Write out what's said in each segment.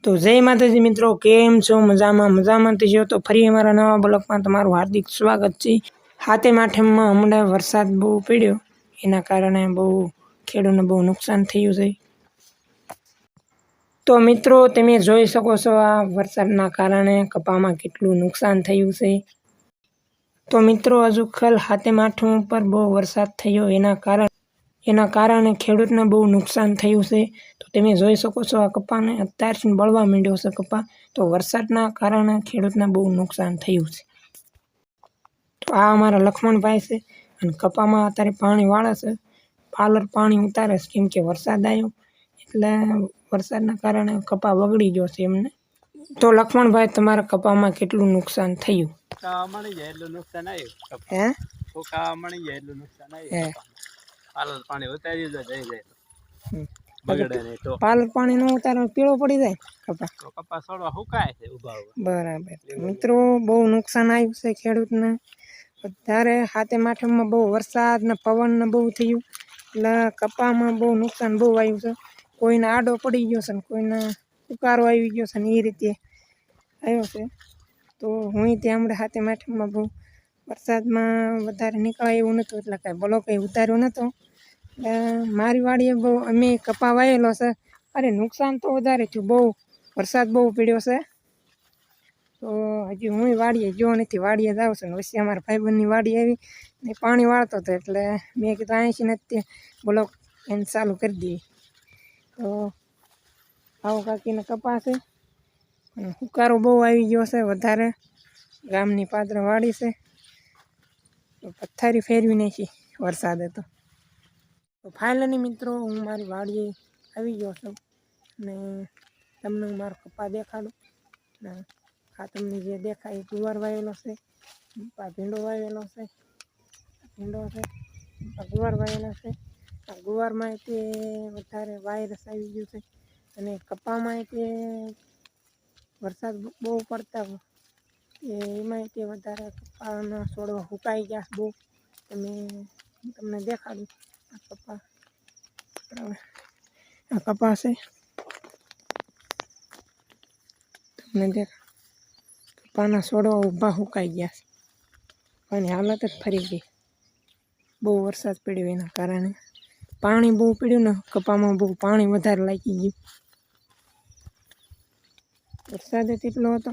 તો જય માતાજી મિત્રો, કેમ છો? મજામાં થશો તો ફરી અમારા નવા બ્લોગમાં તમારું હાર્દિક સ્વાગત છે। હાથે માઠમમાં હમણાં વરસાદ બહુ પડ્યો, એના કારણે બહુ ખેડૂતને બહુ નુકસાન થયું છે। તો મિત્રો તમે જોઈ શકો છો આ વરસાદના કારણે કપામાં કેટલું નુકસાન થયું છે। તો મિત્રો હજુ કાલ હાથે માઠમ ઉપર બહુ વરસાદ થયો, એના કારણે ખેડૂતને બહુ નુકસાન થયું છે। તો તમે જોઈ શકો છો આ કપાને અત્યારથી બળવા માંડ્યો છે કપા, તો વરસાદના કારણે ખેડૂતને બહુ નુકસાન થયું છે। તો આ અમારા લક્ષ્મણભાઈ છે અને કપામાં અત્યારે પાણી વાળે છે, પાલર પાણી ઉતારે છે, કેમ કે વરસાદ આવ્યો એટલે વરસાદના કારણે કપા બગડી ગયો છે એમને। તો લક્ષ્મણભાઈ તમારા કપામાં કેટલું નુકસાન થયું? મળી જાય એટલું નુકસાન આવ્યું। હે ફૂકા મળી જાય એટલું નુકસાન આવ્યું। પાલર પાણી ઉતારી જઈ જાય બગડે નહીં તો પાલર પાણી ન ઉતારે પીળો પડી જાય કપા, તો કપા છોડવા સુકાય છે ઉભા બરાબર। મિત્રો બહુ નુકસાન આવ્યું છે ખેડૂતને। ત્યારે હાથે માઠમમાં બહુ વરસાદ ને પવન ને બહુ થયું એટલે કપામાં બહુ નુકસાન બહુ આવ્યું છે। કોઈને આડો પડી ગયો છે ને કોઈને ઉકારો આવી ગયો છે ને એ રીતે આવ્યો છે। તો હું ત્યાં હમણાં હાથે માઠમમાં બહુ વરસાદમાં વધારે નીકળાય એવું નહોતું, એટલે કાંઈ બ્લોક કંઈ ઉતાર્યો નહોતો। મારી વાડીએ બહુ અમે કપા વાયેલો છે, અરે નુકસાન તો વધારે થયું, બહુ વરસાદ બહુ પડ્યો છે। તો હજી હું વાડીએ ગયો નથી, વાડીએ જાઉં છું ને પછી અમારા ભાઈબંધની વાડી આવી ને પાણી વાળતો હતો, એટલે મેં કીધું અહીંથી નથી બ્લોક એને ચાલુ કરી દઈએ। તો આવો કાકીને કપા છે અને હુકારો બહુ આવી ગયો છે વધારે, ગામની પાત્ર વાડી છે તો પથ્થારી ફેરવી નાખી વરસાદે। તો ફાઇનલી મિત્રો હું મારી વાડીએ આવી ગયો છું ને તમને હું મારો કપા દેખાડું ને આ તમને જે દેખાય ગુવાર વાવેલો છે, આ ભીંડો વાવેલો છે, આ ગુવાર વાવેલો છે। આ ગુવારમાં તે વધારે વાયરસ આવી ગયું છે અને કપામાં તે વરસાદ બહુ પડતા એમાં તે વધારે કપાના છોડવા સુકાઈ ગયા બહુ। તમને દેખાડું આ કપા છે, તમને દેખાડું કપાના છોડવા ઊભા સુકાઈ ગયા છે, આની હાલત જ ફરી ગઈ, બહુ વરસાદ પડ્યો એના કારણે। પાણી બહુ પડ્યું ને કપામાં બહુ પાણી વધારે લાગી ગયું, વરસાદ એટલો હતો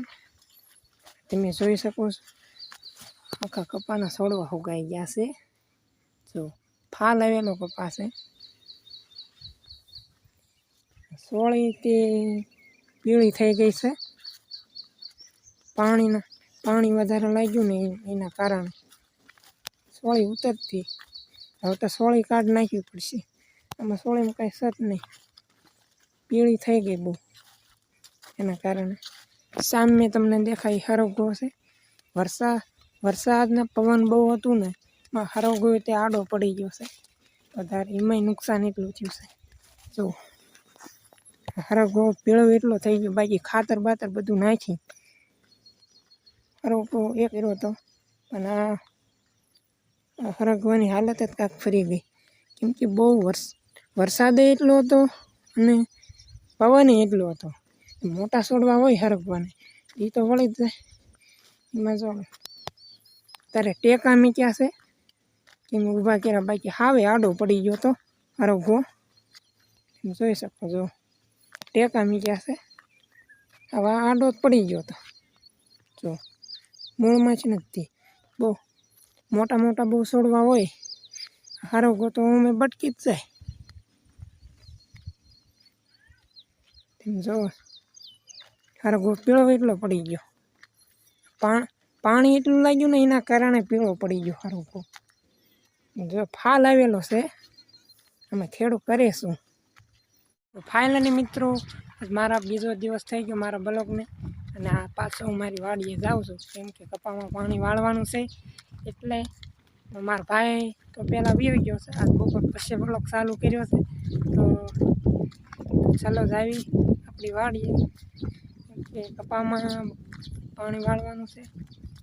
તમે જોઈ શકો છો। આખા કપાના છોડવા સુકાઈ ગયા છે, જો ફાલ આવેલો કપા છે, સોળી તે પીળી થઈ ગઈ છે, પાણી વધારે લાગ્યું ને એના કારણે સોળી ઉતરતી, હવે તો સોળી કાઢ નાખવી પડશે, આમાં સોળીમાં કાંઈ સત નહીં, પીળી થઈ ગઈ બહુ એના કારણે। સામે તમને દેખાય હરગવો છે, વરસાદને પવન બહુ હતું ને એમાં હરગવો તે આડો પડી ગયો છે વધારે, એમાંય નુકસાન એટલું થયું છે। જો હરગવો પીળો એટલો થઈ ગયો, બાકી ખાતર બાતર બધું નાખી હરગવો એક રહ્યો હતો, પણ આ હરગવાની હાલત જ કાંક ફરી ગઈ, કેમ કે બહુ વરસાદે એટલો હતો અને પવન એટલો હતો। મોટા છોડવા હોય હરગવાને એ તો વળી જ જાય, એમાં જો ત્યારે ટેકા મીક્યા છે એમ ઊભા કર્યા, બાકી હાવે આડો પડી ગયો તો હરગવો, તમે જોઈ શકો છો ટેકા મીક્યા છે, હવે આડો જ પડી ગયો હતો, જો મૂળમાં જ નથી। બહુ મોટા બહુ છોડવા હોય હરગવો તો અમે બટકી જ જાય, તમે જો હરગવો પીળો એટલો પડી ગયો, પાણી એટલું લાગ્યું ને એના કારણે પીળો પડી ગયો હરગવો। જો ફાલ આવેલો છે, અમે ખેડૂત કરે શું। ફાઇનલી મિત્રો મારા બીજો દિવસ થઈ ગયો મારા બ્લોગને, અને આ પાછો હું મારી વાડીએ જાઉં છું, કેમ કે કપામાં પાણી વાળવાનું છે, એટલે મારા ભાઈ તો પહેલાં વી ગયો છે, આ બપોર પછી બ્લોગ ચાલુ કર્યો છે। તો ચાલો જાવી આપણી વાડીએ, કે કપામાં પાણી વાળવાનું છે,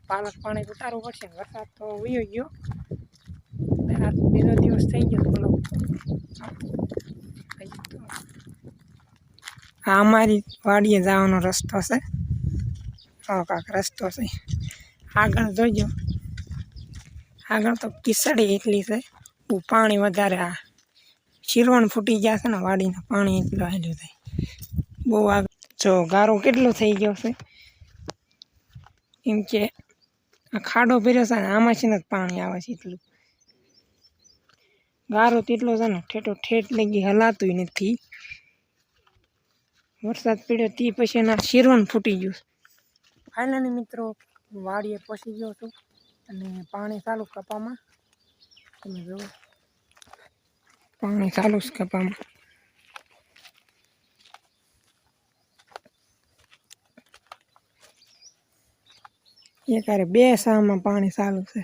પાલક પાણી ઉતારવું પડશે, વરસાદ તો વી ગયો, આ બીજો દિવસ થઈ ગયો બ્લોગ। આ અમારી વાડીએ જવાનો રસ્તો છે. કાંક રસ્તો છે. આગળ જોઈજો, આગળ તો કિસડી એટલી છે, પાણી વધારે. આ શીરવણ ફૂટી ગયા છે ને વાડીના, પાણી એટલું હાલ્યું થાય બહુ આગળ. જો ગારો કેટલો થઈ ગયો છે, એમ કે આ ખાડો ભર્યો છે ને આમાંથી જ પાણી આવે છે. એટલું ગારો તેટલો છે ને ઠેઠ લગી હલાતું નથી. વરસાદ પડ્યો તે પછી એના શીરવણ ફૂટી ગયું. ફાઇનલી મિત્રો વાડીએ પહોંચી ગયો છું અને પાણી ચાલુ કપામાં. તમે જુઓ પાણી ચાલુ છે કપામાં. એકારે 2 સામાં પાણી ચાલુ છે.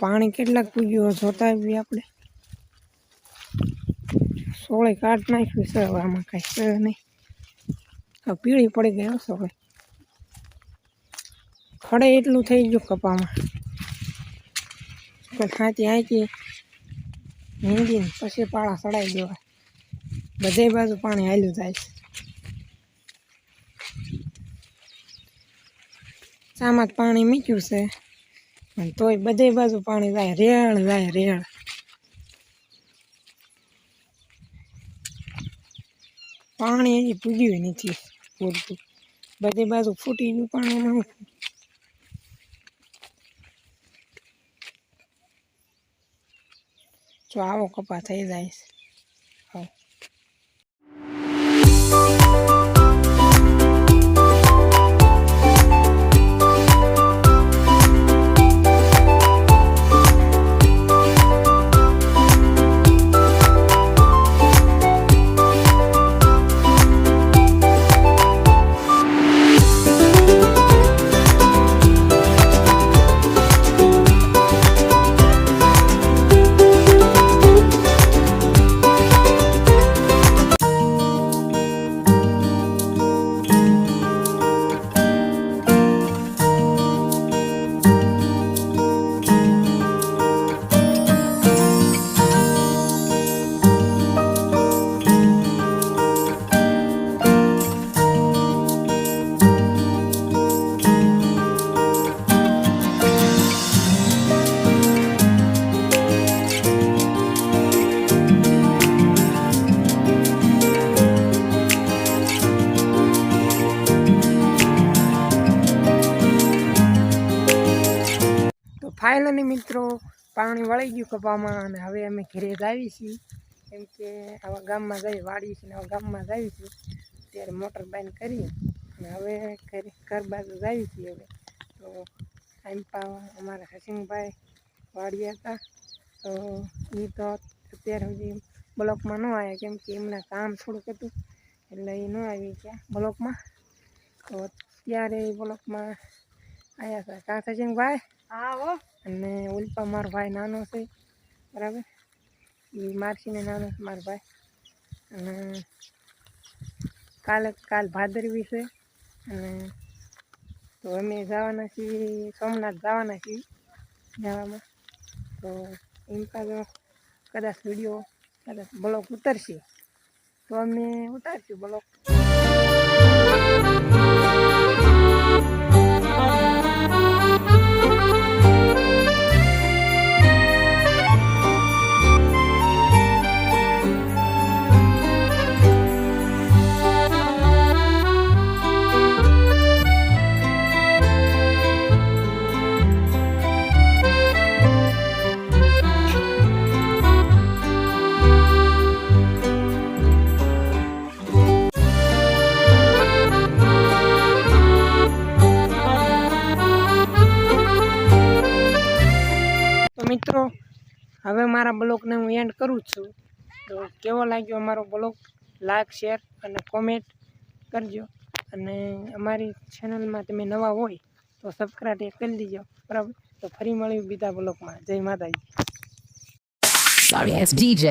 પાણી કેટલાક પૂગ્યું જોતા આવીએ આપણે. 16 કાઢ નાખ્યું છે. હવે આમાં કાંઈ છે નહીં. હવે પીળી પડી ગઈ 16. ખડે એટલું થઈ ગયું કપામાં. હાથી હાથી હિંગીને પછી પાળા ચડાવી દેવા. બધે બાજુ પાણી હાલ્યું જાય છે. આમાં જ પાણી મીઠું છે અને તોય બધે બાજુ પાણી જાય. રેળ પાણી હજી પૂગ્યું નથી પૂરતું. બધી બાજુ ફૂટી ગયું પાણીમાં. જો આવો કપા થઈ જાય છે. હા ફાઇનલી મિત્રો પાણી વળી ગયું કપામાં અને હવે અમે ઘરે જ આવી છીએ. કેમ કે આવા ગામમાં જઈ વાડી છે ને આવા ગામમાં જ આવી છીએ. ત્યારે મોટર બંધ કરી અને હવે ઘર બાજુ જ આવી છીએ. હવે તો અમારા હસીમભાઈ વાડીએ હતા. તો એ તો અત્યાર સુધી બ્લોકમાં ન આવ્યા, કેમ કે એમના કામ થોડુંક હતું એટલે એ ન આવી ગયા બ્લોકમાં. તો અત્યારે બ્લોકમાં આવ્યા હતા. કાં હસીમભાઈ? હા હો. અને ઉલ્પા મારો ભાઈ નાનો છે, બરાબર. એ મારસીને નાનો છે મારો ભાઈ. અને કાલ ભાદરવી છે. અને તો અમે જવાના છીએ સોમનાથ જવાના છીએ જવામાં. તો એમ કદાચ વિડીયો કદાચ બ્લોગ ઉતરશે તો અમે ઉતારશું બ્લોગ. મિત્રો હવે મારા બ્લોગને હું એન્ડ કરું છું. તો કેવો લાગ્યો અમારો બ્લોગ, લાઈક શેર અને કોમેન્ટ કરજો. અને અમારી ચેનલમાં તમે નવા હોય તો સબસ્ક્રાઈબ કરી દીજો, બરાબર. તો ફરી મળ્યું બીજા બ્લોગમાં. જય માતાજી. Sorry, it's DJ.